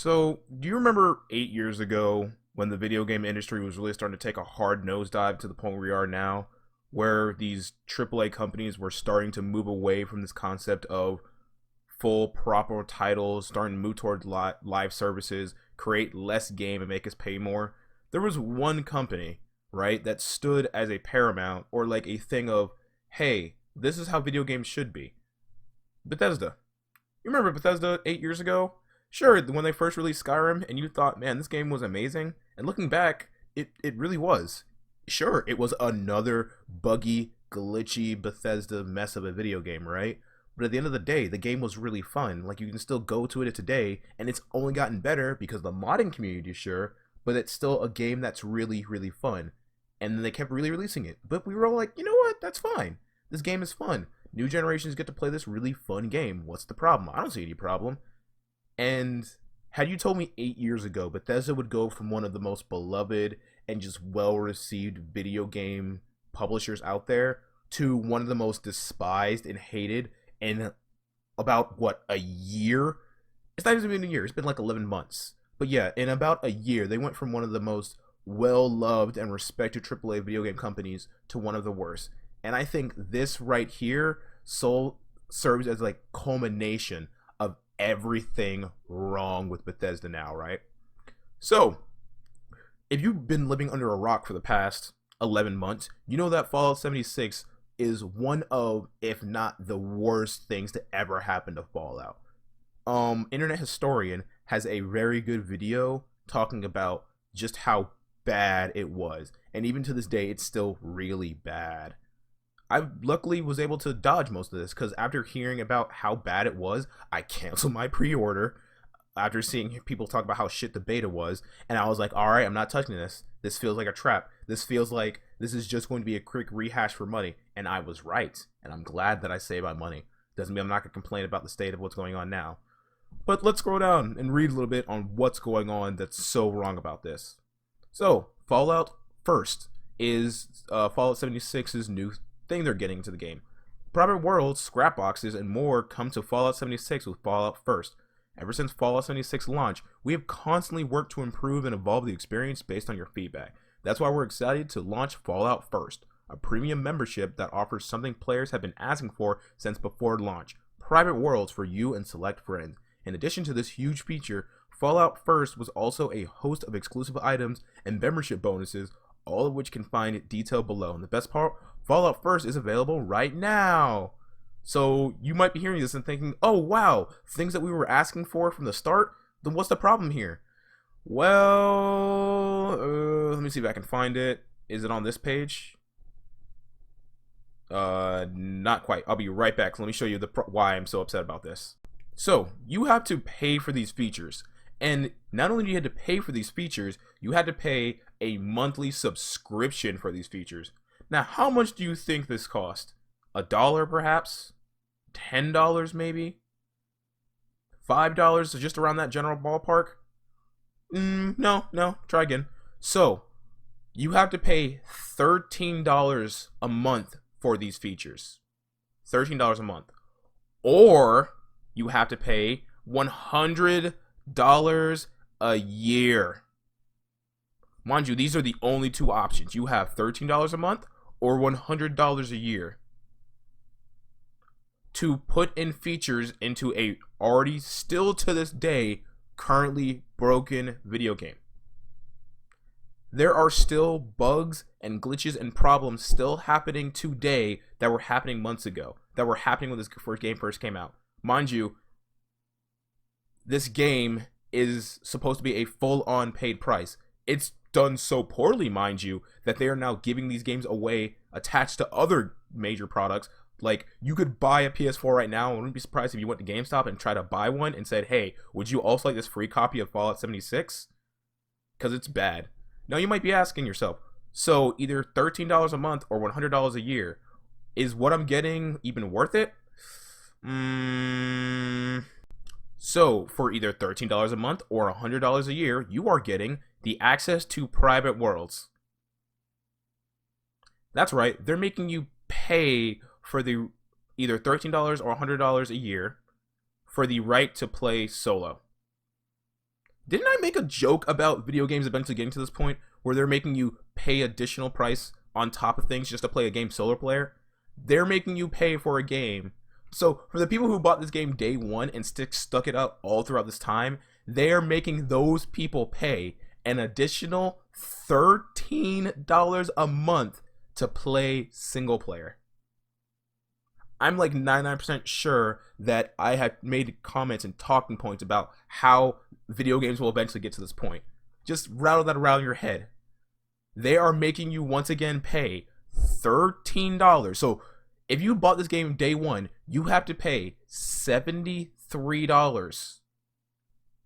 So, do you remember 8 years ago when the video game industry was really starting to take a hard nosedive to the point where we are now, where these AAA companies were starting to move away from this concept of full, proper titles, starting to move towards live services, create less game and make us pay more? There was one company, right, that stood as a paramount or like a thing of, hey, this is how video games should be. Bethesda. You remember Bethesda 8 years ago? Sure, when they first released Skyrim, and you thought, man, this game was amazing. And looking back, it really was. Sure, it was another buggy, glitchy Bethesda mess of a video game, right? But at the end of the day, the game was really fun. Like, you can still go to it today, and it's only gotten better because the modding community is sure, but it's still a game that's really, really fun. And then they kept really releasing it. But we were all like, you know what? That's fine. This game is fun. New generations get to play this really fun game. What's the problem? I don't see any problem. And had you told me 8 years ago Bethesda would go from one of the most beloved and just well-received video game publishers out there to one of the most despised and hated in about, what, a year? It's not even been a year. It's been like 11 months. But yeah, in about a year, they went from one of the most well-loved and respected AAA video game companies to one of the worst. And I think this right here serves as like culmination of everything wrong with Bethesda now, right? So, if you've been living under a rock for the past 11 months, you know that Fallout 76 is one of, if not the worst things to ever happen to Fallout. Internet Historian has a very good video talking about just how bad it was. And even to this day, it's still really bad. I luckily was able to dodge most of this because after hearing about how bad it was, I canceled my pre-order after seeing people talk about how shit the beta was. And I was like, all right, I'm not touching this. This feels like a trap. This feels like this is just going to be a quick rehash for money. And I was right. And I'm glad that I saved my money. Doesn't mean I'm not going to complain about the state of what's going on now. But let's scroll down and read a little bit on what's going on that's so wrong about this. So, Fallout first is Fallout 76's new thing they're getting into the game. Private worlds, scrap boxes, and more come to Fallout 76 with Fallout First. Ever since Fallout 76 launch, we have constantly worked to improve and evolve the experience based on your feedback. That's why we're excited to launch Fallout First, a premium membership that offers something players have been asking for since before launch: private worlds for you and select friends. In addition to this huge feature, Fallout First was also a host of exclusive items and membership bonuses, all of which can find detailed below. And the best part, Fallout First is available right now. So you might be hearing this and thinking, oh wow, things that we were asking for from the start, then what's the problem here? Well, let me see if I can find it. Is it on this page? Not quite. I'll be right back. So let me show you why I'm so upset about this. So you have to pay for these features. And not only do you have to pay for these features, you had to pay a monthly subscription for these features. Now, how much do you think this cost? $1 perhaps? $10 maybe? $5? So just around that general ballpark? No, try again. So, you have to pay $13 a month for these features. $13 a month. Or, you have to pay $100 a year. Mind you, these are the only two options. You have $13 a month or $100 a year to put in features into a already, still to this day, currently broken video game. There are still bugs and glitches and problems still happening today that were happening months ago, that were happening when this game first came out. Mind you, this game is supposed to be a full-on paid price. It's done so poorly, mind you, that they are now giving these games away attached to other major products. Like, you could buy a PS4 right now. I wouldn't be surprised if you went to GameStop and tried to buy one and said, hey, would you also like this free copy of Fallout 76? Because it's bad. Now, you might be asking yourself, so either $13 a month or $100 a year, is what I'm getting even worth it? So, for either $13 a month or $100 a year, you are getting the access to private worlds. That's right, they're making you pay for the either $13 or $100 a year for the right to play solo. Didn't I make a joke about video games eventually getting to this point where they're making you pay additional price on top of things just to play a game solo player? They're making you pay for a game. So for the people who bought this game day one and stuck it out all throughout this time, they are making those people pay an additional $13 a month to play single player. I'm like 99% sure that I have made comments and talking points about how video games will eventually get to this point. Just rattle that around your head. They are making you once again pay $13. So if you bought this game day one, you have to pay $73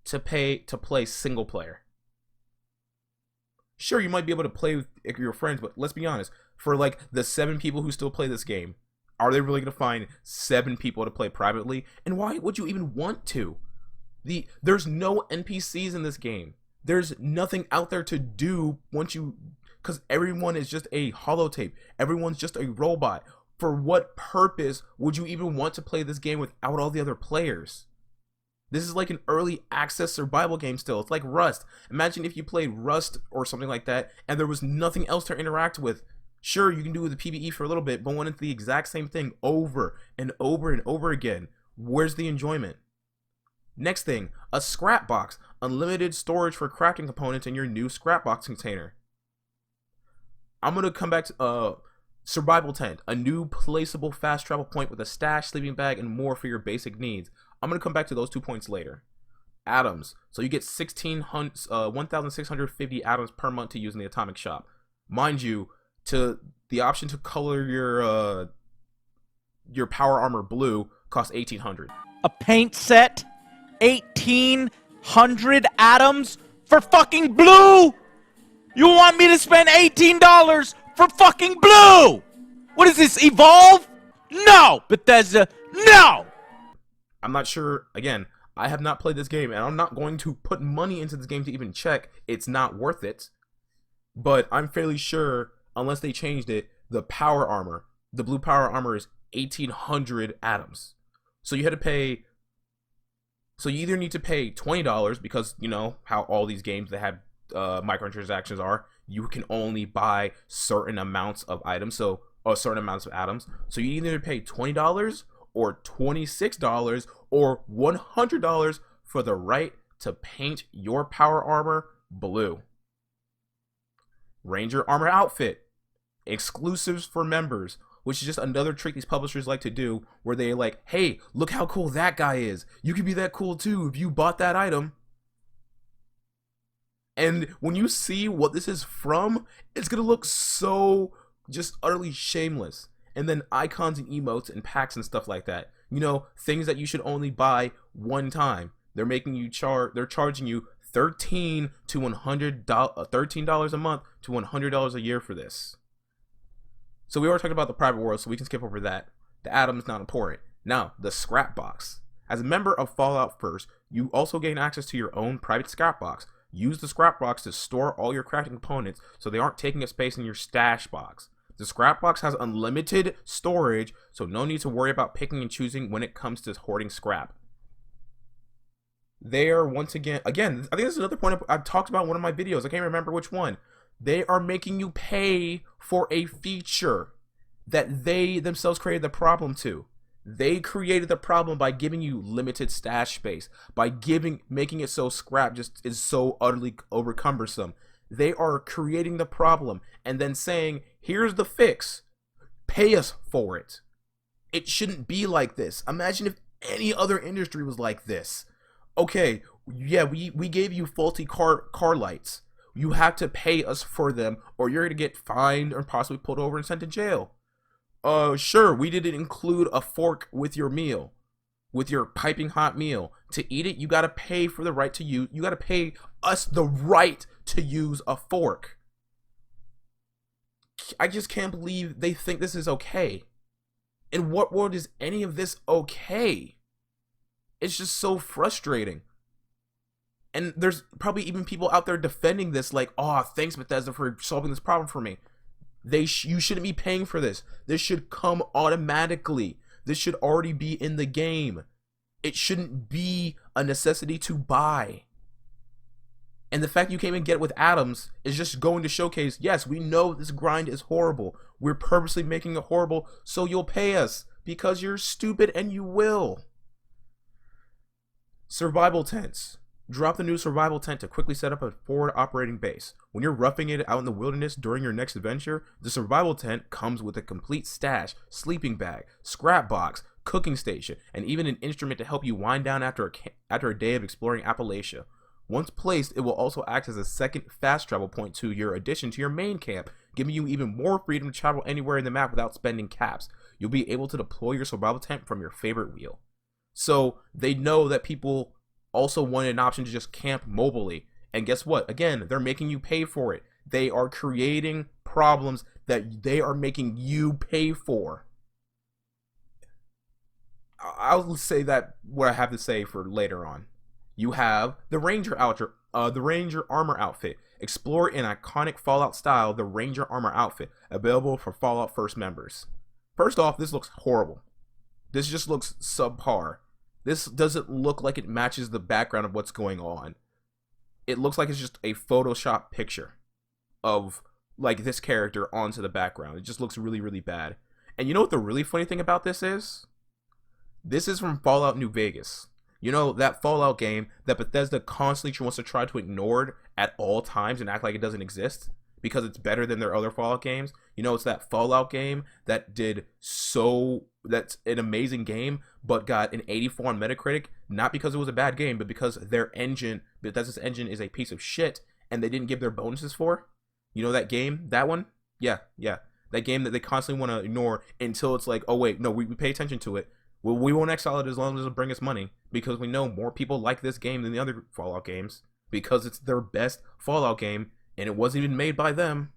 to play single player. Sure, you might be able to play with your friends, but let's be honest. For like the 7 people who still play this game, are they really going to find 7 people to play privately? And why would you even want to? There's no NPCs in this game. There's nothing out there to do because everyone is just a holotape. Everyone's just a robot. For what purpose would you even want to play this game without all the other players? This is like an early access survival game still. It's like Rust. Imagine if you played Rust or something like that and there was nothing else to interact with. Sure, you can do the PvE for a little bit, but when it's the exact same thing over and over and over again, where's the enjoyment? Next thing, a scrap box. Unlimited storage for crafting components in your new scrap box container. I'm going to come back to survival tent. A new placeable fast travel point with a stash, sleeping bag, and more for your basic needs. I'm going to come back to those 2 points later. Atoms. So you get 1,650 atoms per month to use in the atomic shop. Mind you, to the option to color your power armor blue costs 1,800. A paint set, 1,800 atoms for fucking blue. You want me to spend $18 for fucking blue? What is this, Evolve? No, Bethesda, no. I'm not sure. Again, I have not played this game, and I'm not going to put money into this game to even check. It's not worth it. But I'm fairly sure, unless they changed it, the power armor, the blue power armor is 1,800 atoms. So you had to pay. So you either need to pay $20 because you know how all these games that have microtransactions are. You can only buy certain amounts of items, so certain amounts of atoms. So you either pay $20 or $26 or $100 for the right to paint your power armor blue. Ranger armor outfit. Exclusives for members, which is just another trick these publishers like to do, where they like, hey, look how cool that guy is. You could be that cool too if you bought that item. And when you see what this is from, it's gonna look so just utterly shameless. And then icons and emotes and packs and stuff like that. You know, things that you should only buy one time. They're making you they're charging you $13 a month to $100 a year for this. So we already talked about the private world, so we can skip over that. The atom is not important. Now, the scrap box. As a member of Fallout First, you also gain access to your own private scrap box. Use the scrap box to store all your crafting components so they aren't taking up space in your stash box. The scrap box has unlimited storage, so no need to worry about picking and choosing when it comes to hoarding scrap. They are once again, I think this is another point I've talked about in one of my videos. I can't remember which one. They are making you pay for a feature that they themselves created the problem to. They created the problem by giving you limited stash space, by making it so scrap just is so utterly over cumbersome. They are creating the problem and then saying, here's the fix. Pay us for it. It shouldn't be like this. Imagine if any other industry was like this. Okay, yeah, we gave you faulty car lights. You have to pay us for them or you're going to get fined or possibly pulled over and sent to jail. Sure, we didn't include a fork with your meal, with your piping hot meal. To eat it, you got to pay for the right to use. You got to pay us the right to use a fork. I just can't believe they think this is okay. In what world is any of this okay? It's just so frustrating. And there's probably even people out there defending this like, oh, thanks Bethesda for solving this problem for me. You shouldn't be paying for this. This should come automatically. This should already be in the game. It shouldn't be a necessity to buy. And the fact you can't even get it with Adams is just going to showcase, yes, we know this grind is horrible. We're purposely making it horrible so you'll pay us because you're stupid and you will. Survival tents. Drop the new survival tent to quickly set up a forward operating base. When you're roughing it out in the wilderness during your next adventure, the survival tent comes with a complete stash, sleeping bag, scrap box, cooking station, and even an instrument to help you wind down after a day of exploring Appalachia. Once placed, it will also act as a second fast travel point to your addition to your main camp, giving you even more freedom to travel anywhere in the map without spending caps. You'll be able to deploy your survival tent from your favorite wheel. So they know that people also wanted an option to just camp mobilely. And guess what? Again, they're making you pay for it. They are creating problems that they are making you pay for. I'll say that what I have to say for later on. You have the Ranger Armor outfit. Explore in iconic Fallout style the Ranger Armor outfit, available for Fallout First members. First off, this looks horrible. This just looks subpar. This doesn't look like it matches the background of what's going on. It looks like it's just a Photoshop picture of like this character onto the background. It just looks really, really bad. And you know what the really funny thing about this is? This is from Fallout New Vegas. You know, that Fallout game that Bethesda constantly wants to try to ignore at all times and act like it doesn't exist because it's better than their other Fallout games. You know, it's that Fallout game that that's an amazing game, but got an 84 on Metacritic, not because it was a bad game, but because their engine, Bethesda's engine, is a piece of shit, and they didn't give their bonuses for. You know that game? That one? Yeah. That game that they constantly want to ignore until it's like, oh wait, no, we pay attention to it. Well, we won't exile it as long as it'll bring us money, because we know more people like this game than the other Fallout games, because it's their best Fallout game, and it wasn't even made by them.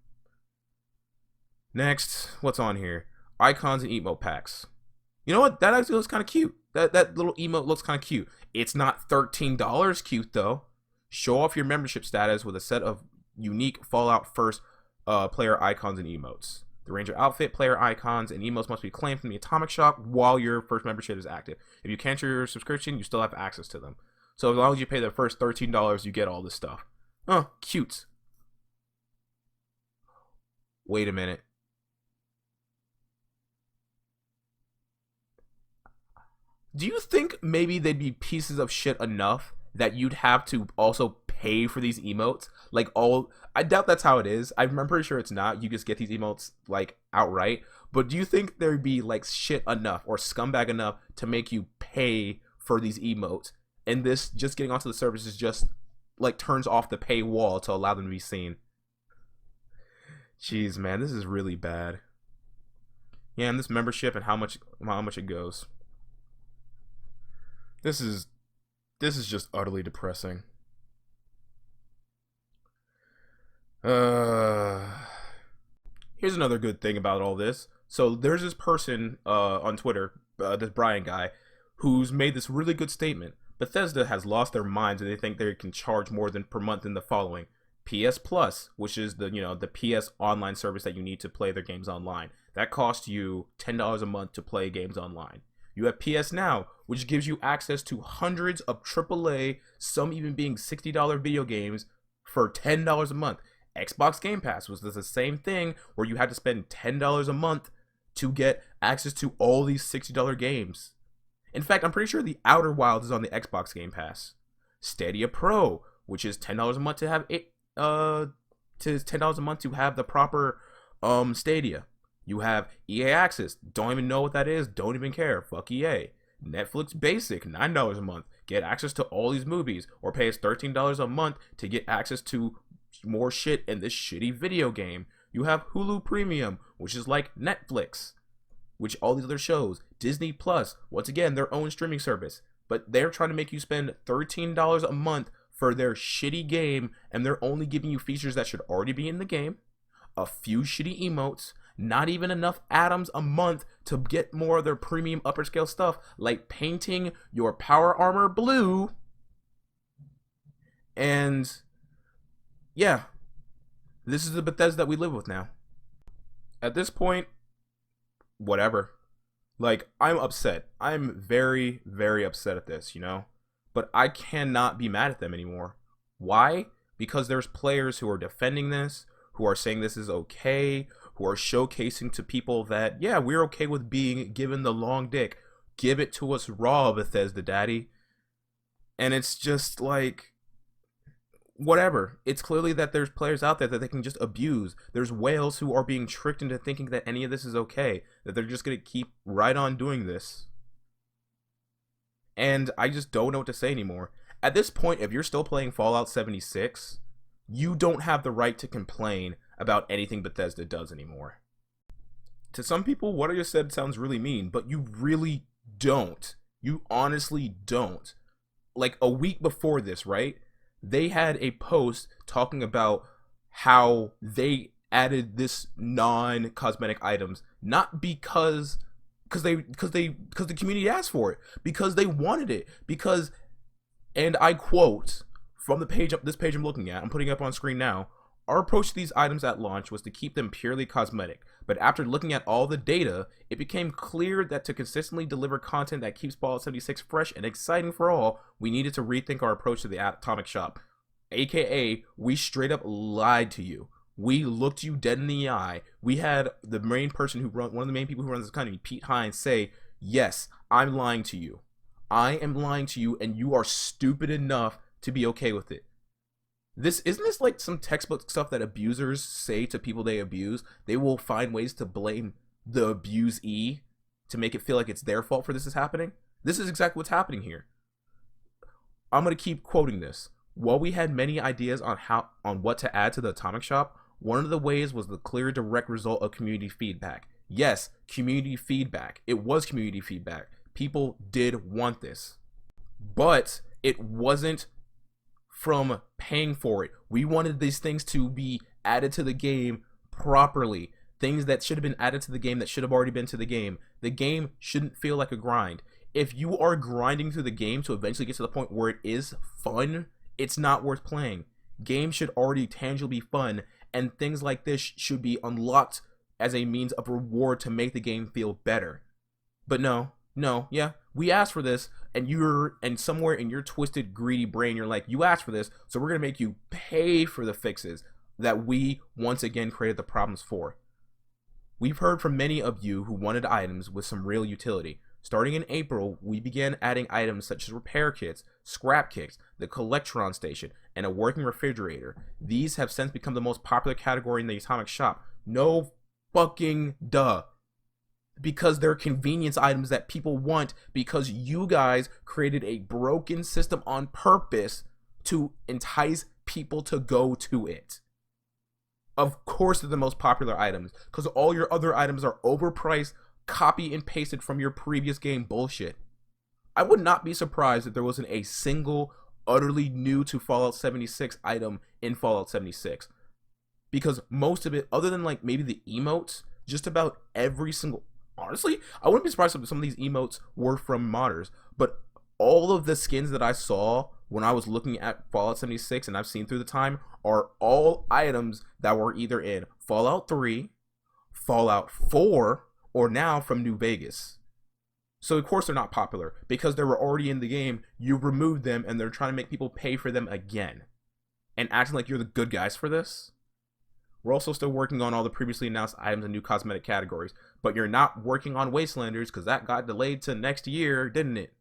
Next, what's on here? Icons and emote packs. You know what? That actually looks kind of cute. That little emote looks kind of cute. It's not $13 cute, though. Show off your membership status with a set of unique Fallout First player icons and emotes. The Ranger outfit, player icons, and emotes must be claimed from the Atomic Shop while your first membership is active. If you cancel your subscription, you still have access to them. So as long as you pay the first $13, you get all this stuff. Oh, cute. Wait a minute. Do you think maybe they'd be pieces of shit enough that you'd have to also pay for these emotes? I doubt that's how it is. I'm pretty sure it's not. You just get these emotes like outright. But do you think there'd be like shit enough or scumbag enough to make you pay for these emotes? And this just getting onto the service is just like turns off the paywall to allow them to be seen. Jeez, man, this is really bad. Yeah, and this membership and how much it goes. This is just utterly depressing. Here's another good thing about all this. So there's this person on Twitter, this Brian guy, who's made this really good statement. Bethesda has lost their minds and they think they can charge more than per month in the following: PS Plus, which is the PS online service that you need to play their games online. That costs you $10 a month to play games online. You have PS Now, which gives you access to hundreds of AAA, some even being $60 video games for $10 a month. Xbox Game Pass was the same thing, where you had to spend $10 a month to get access to all these $60 games. In fact, I'm pretty sure The Outer Wilds is on the Xbox Game Pass. Stadia Pro, which is $10 a month to have $10 a month to have the proper Stadia. You have EA Access. Don't even know what that is. Don't even care. Fuck EA. Netflix Basic, $9 a month. Get access to all these movies. Or pay us $13 a month to get access to more shit in this shitty video game. You have Hulu Premium, which is like Netflix, which all these other shows. Disney Plus, once again, their own streaming service. But they're trying to make you spend $13 a month for their shitty game, and they're only giving you features that should already be in the game. A few shitty emotes, not even enough atoms a month to get more of their premium upper scale stuff, like painting your power armor blue. And yeah, this is the Bethesda that we live with now. At this point, whatever. Like, I'm upset. I'm very, very upset at this, But I cannot be mad at them anymore. Why? because there's players who are defending this, who are saying this is okay, who are showcasing to people that, yeah, we're okay with being given the long dick. Give it to us raw, Bethesda daddy. And it's just like, whatever. It's clearly that there's players out there that they can just abuse. There's whales who are being tricked into thinking that any of this is okay, that they're just going to keep right on doing this. And I just don't know what to say anymore. At this point, if you're still playing Fallout 76, you don't have the right to complain about anything Bethesda does anymore. To some people, what I just said sounds really mean, but you really don't. You honestly don't. Like a week before this, right? They had a post talking about how they added this non-cosmetic items, not because the community asked for it, because they wanted it, because, and I quote from the page, this page I'm looking at, I'm putting it up on screen now. Our approach to these items at launch was to keep them purely cosmetic, but after looking at all the data, it became clear that to consistently deliver content that keeps Fallout 76 fresh and exciting for all, we needed to rethink our approach to the Atomic Shop. AKA, we straight up lied to you. We looked you dead in the eye. We had the main person one of the main people who runs this company, Pete Hines, say, yes, I'm lying to you. I am lying to you, and you are stupid enough to be okay with it. Isn't this like some textbook stuff that abusers say to people they abuse? They will find ways to blame the abusee to make it feel like it's their fault for this is happening. This is exactly what's happening here. I'm going to keep quoting this. While we had many ideas on what to add to the Atomic Shop, one of the ways was the clear direct result of community feedback. Yes, community feedback. It was community feedback. People did want this. But it wasn't from paying for it. We wanted these things to be added to the game properly. Things that should have been added to the game that should have already been to the game. The game shouldn't feel like a grind. If you are grinding through the game to eventually get to the point where it is fun, it's not worth playing. Games should already tangibly be fun, and things like this should be unlocked as a means of reward to make the game feel better. But no, yeah, we asked for this, and somewhere in your twisted, greedy brain, you're like, you asked for this, so we're gonna make you pay for the fixes that we once again created the problems for. We've heard from many of you who wanted items with some real utility. Starting in April, we began adding items such as repair kits, scrap kits, the Collectron Station, and a working refrigerator. These have since become the most popular category in the Atomic Shop. No fucking duh. Because they're convenience items that people want, because you guys created a broken system on purpose to entice people to go to it. Of course they're the most popular items, because all your other items are overpriced, copy and pasted from your previous game bullshit. I would not be surprised if there wasn't a single utterly new to Fallout 76 item in Fallout 76. Because most of it, other than like maybe the emotes, just about every single... Honestly, I wouldn't be surprised if some of these emotes were from modders, but all of the skins that I saw when I was looking at Fallout 76 and I've seen through the time are all items that were either in Fallout 3, Fallout 4, or now from New Vegas. So of course they're not popular, because they were already in the game, you removed them, and they're trying to make people pay for them again. And acting like you're the good guys for this? We're also still working on all the previously announced items and new cosmetic categories, but you're not working on Wastelanders because that got delayed to next year, didn't it?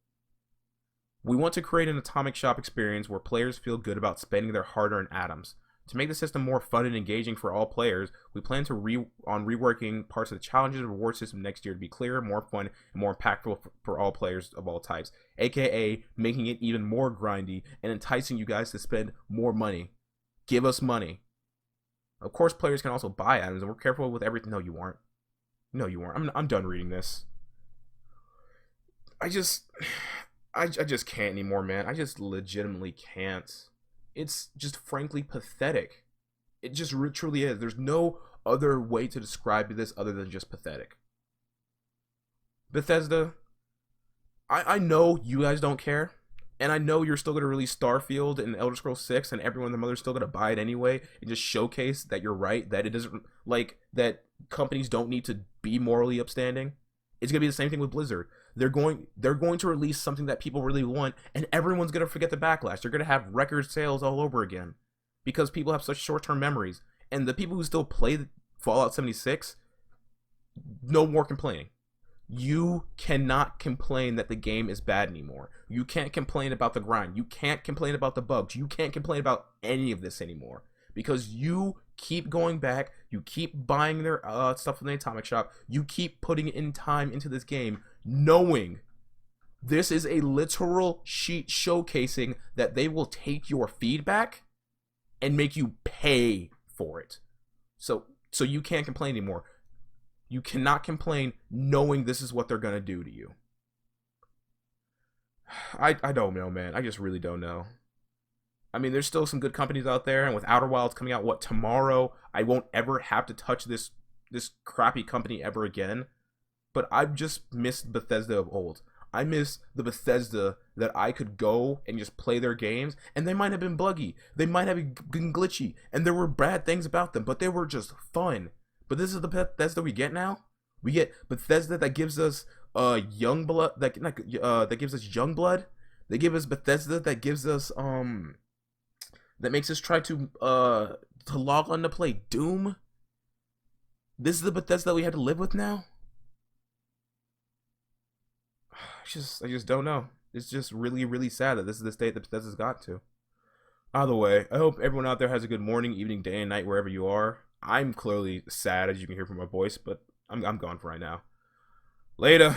We want to create an Atomic Shop experience where players feel good about spending their hard-earned atoms. To make the system more fun and engaging for all players, we plan to reworking parts of the challenges and reward system next year to be clearer, more fun, and more impactful for all players of all types, aka making it even more grindy and enticing you guys to spend more money. Give us money. Of course, players can also buy items, and we're careful with everything. No, you aren't. No, you aren't. I'm done reading this. I just can't anymore, man. I just legitimately can't. It's just frankly pathetic. It just truly is. There's no other way to describe this other than just pathetic. Bethesda, I know you guys don't care. And I know you're still going to release Starfield and Elder Scrolls 6, and everyone and their mother's still going to buy it anyway, and just showcase that you're right, that it doesn't, like, that companies don't need to be morally upstanding. It's going to be the same thing with Blizzard. They're going to release something that people really want, and everyone's going to forget the backlash. They're going to have record sales all over again. because people have such short-term memories. And the people who still play Fallout 76, no more complaining. You cannot complain that the game is bad anymore. You can't complain about the grind. You can't complain about the bugs. You can't complain about any of this anymore. Because you keep going back, you keep buying their stuff from the Atomic Shop, you keep putting in time into this game, knowing this is a literal sheet showcasing that they will take your feedback and make you pay for it. So you can't complain anymore. You cannot complain knowing this is what they're going to do to you. I don't know, man. I just really don't know. I mean, there's still some good companies out there, and with Outer Wilds coming out, tomorrow, I won't ever have to touch this crappy company ever again. But I've just missed Bethesda of old. I miss the Bethesda that I could go and just play their games, and they might have been buggy, they might have been glitchy, and there were bad things about them, but they were just fun. But this is the Bethesda we get now. We get Bethesda that gives us young blood, that gives us young blood. They give us Bethesda that gives us that makes us try to log on to play Doom. This is the Bethesda we had to live with now. I just don't know. It's just really, really sad that this is the state that Bethesda's got to. Either way, I hope everyone out there has a good morning, evening, day, and night wherever you are. I'm clearly sad, as you can hear from my voice, but I'm gone for right now. Later.